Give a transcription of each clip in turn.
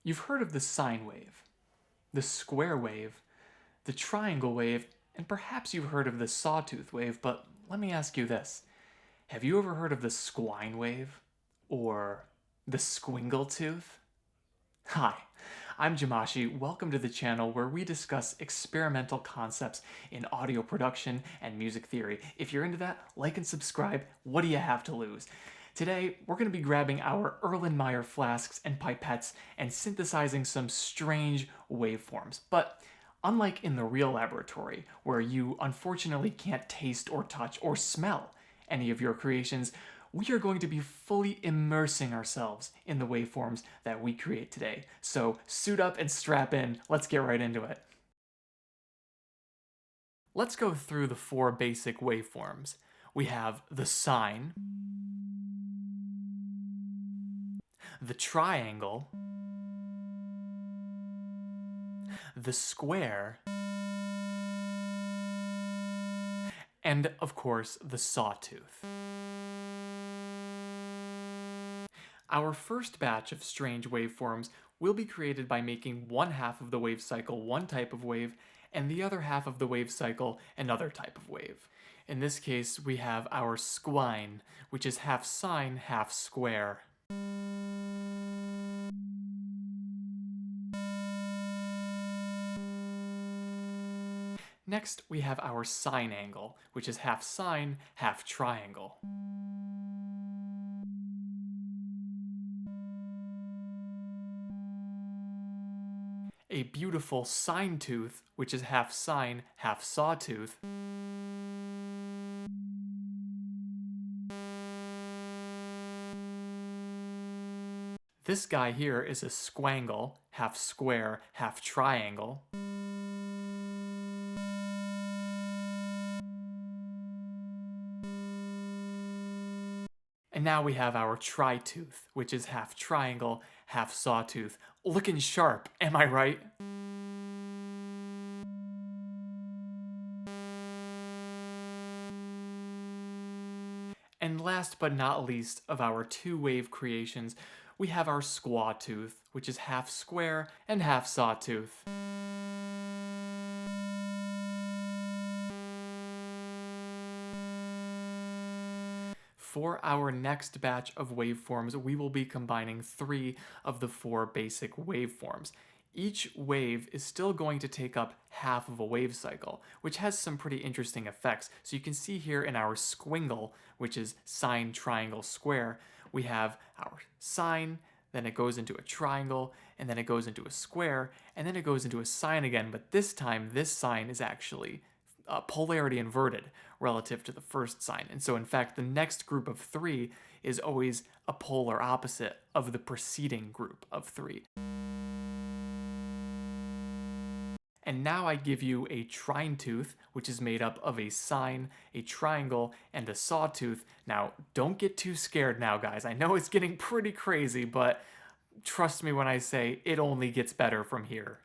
You've heard of the sine wave, the square wave, the triangle wave, and perhaps you've heard of the sawtooth wave, but let me ask you this. Have you ever heard of the squine wave? Or the squingle tooth? Hi, I'm Jamashi. Welcome to the channel where we discuss experimental concepts in audio production and music theory. If you're into that, like and subscribe. What do you have to lose? Today, we're going to be grabbing our Erlenmeyer flasks and pipettes and synthesizing some strange waveforms. But unlike in the real laboratory, where you unfortunately can't taste or touch or smell any of your creations, we are going to be fully immersing ourselves in the waveforms that we create today. So suit up and strap in. Let's get right into it. Let's go through the four basic waveforms. We have the sine, the triangle, the square, and of course the sawtooth. Our first batch of strange waveforms will be created by making one half of the wave cycle one type of wave and the other half of the wave cycle another type of wave. In this case, we have our squine, which is half sine, half square. Next, we have our sine angle, which is half sine, half triangle. A beautiful sine tooth, which is half sine, half sawtooth. This guy here is a squangle, half square, half triangle. And now we have our tri-tooth, which is half triangle, half sawtooth. Looking sharp, am I right? And last but not least of our two wave creations, we have our squaw-tooth, which is half square and half sawtooth. For our next batch of waveforms, we will be combining three of the four basic waveforms. Each wave is still going to take up half of a wave cycle, which has some pretty interesting effects. So you can see here in our squingle, which is sine, triangle, square, we have our sine, then it goes into a triangle, and then it goes into a square, and then it goes into a sine again, but this time this sine is actually polarity inverted relative to the first sine. And so in fact, the next group of three is always a polar opposite of the preceding group of three. And now I give you a trine tooth, which is made up of a sine, a triangle, and a sawtooth. Now, don't get too scared now, guys. I know it's getting pretty crazy, but trust me when I say it only gets better from here.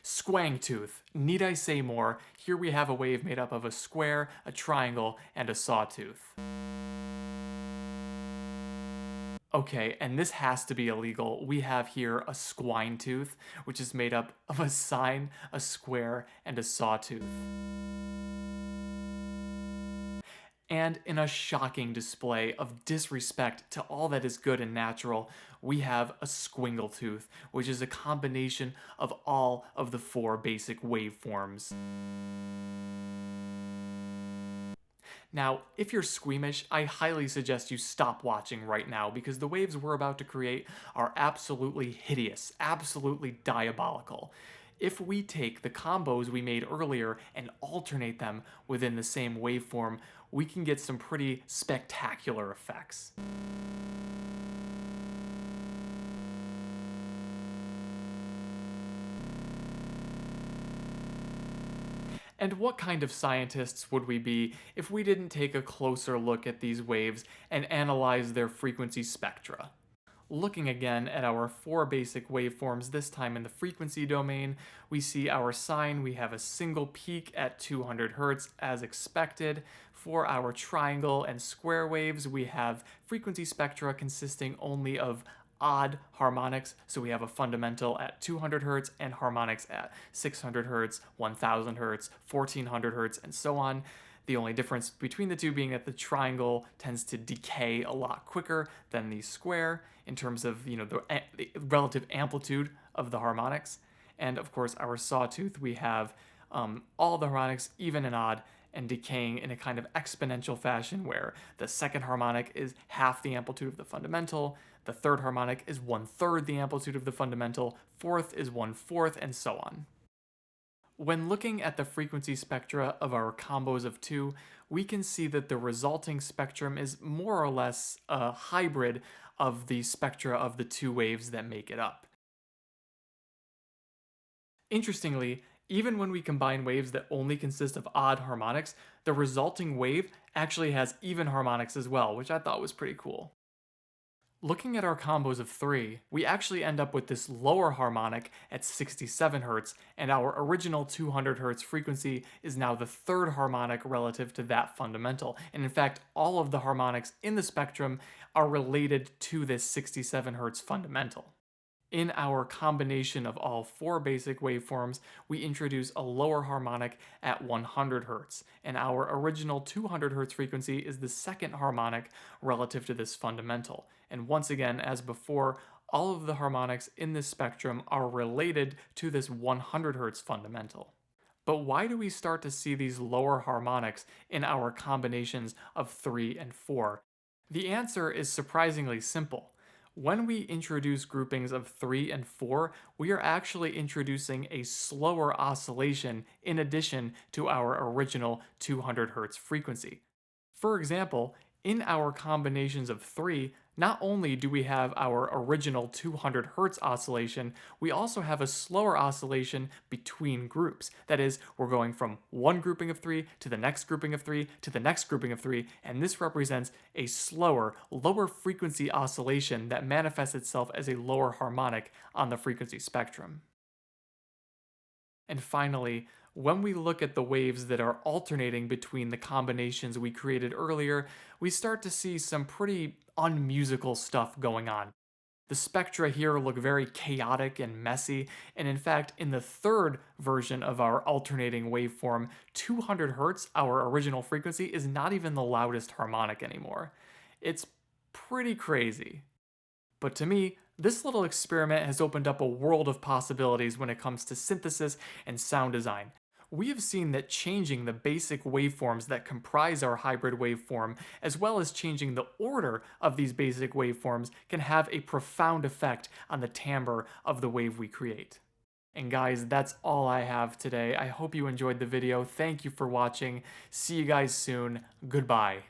Squang tooth. Need I say more? Here we have a wave made up of a square, a triangle, and a sawtooth. Okay, and this has to be illegal. We have here a squine tooth, which is made up of a sine, a square, and a sawtooth. And in a shocking display of disrespect to all that is good and natural, we have a squingle tooth, which is a combination of all of the four basic waveforms. Now, if you're squeamish, I highly suggest you stop watching right now because the waves we're about to create are absolutely hideous, absolutely diabolical. If we take the combos we made earlier and alternate them within the same waveform, we can get some pretty spectacular effects. And what kind of scientists would we be if we didn't take a closer look at these waves and analyze their frequency spectra? Looking again at our four basic waveforms, this time in the frequency domain, we see our sine, we have a single peak at 200 Hz as expected. For our triangle and square waves, we have frequency spectra consisting only of odd harmonics, so we have a fundamental at 200 Hz and harmonics at 600 Hz, 1000 Hz, 1400 Hz, and so on. The only difference between the two being that the triangle tends to decay a lot quicker than the square in terms of the relative amplitude of the harmonics. And of course, our sawtooth, we have all the harmonics, even and odd, and decaying in a kind of exponential fashion where the second harmonic is half the amplitude of the fundamental, the third harmonic is 1/3 the amplitude of the fundamental, fourth is 1/4, and so on. When looking at the frequency spectra of our combos of two, we can see that the resulting spectrum is more or less a hybrid of the spectra of the two waves that make it up. Interestingly, even when we combine waves that only consist of odd harmonics, the resulting wave actually has even harmonics as well, which I thought was pretty cool. Looking at our combos of three, we actually end up with this lower harmonic at 67 Hz, and our original 200 Hz frequency is now the third harmonic relative to that fundamental. And in fact, all of the harmonics in the spectrum are related to this 67 Hz fundamental. In our combination of all four basic waveforms, we introduce a lower harmonic at 100 Hz, and our original 200 Hz frequency is the second harmonic relative to this fundamental. And once again, as before, all of the harmonics in this spectrum are related to this 100 Hz fundamental. But why do we start to see these lower harmonics in our combinations of 3 and 4? The answer is surprisingly simple. When we introduce groupings of 3 and 4, we are actually introducing a slower oscillation in addition to our original 200 Hz frequency. For example, in our combinations of 3, not only do we have our original 200 Hz oscillation, we also have a slower oscillation between groups. That is, we're going from one grouping of 3 to the next grouping of 3 to the next grouping of 3, and this represents a slower, lower frequency oscillation that manifests itself as a lower harmonic on the frequency spectrum. And finally, when we look at the waves that are alternating between the combinations we created earlier, we start to see some pretty unmusical stuff going on. The spectra here look very chaotic and messy, and in fact, in the third version of our alternating waveform, 200 Hz, our original frequency, is not even the loudest harmonic anymore. It's pretty crazy. But to me, this little experiment has opened up a world of possibilities when it comes to synthesis and sound design. We have seen that changing the basic waveforms that comprise our hybrid waveform, as well as changing the order of these basic waveforms, can have a profound effect on the timbre of the wave we create. And guys, that's all I have today. I hope you enjoyed the video. Thank you for watching. See you guys soon. Goodbye.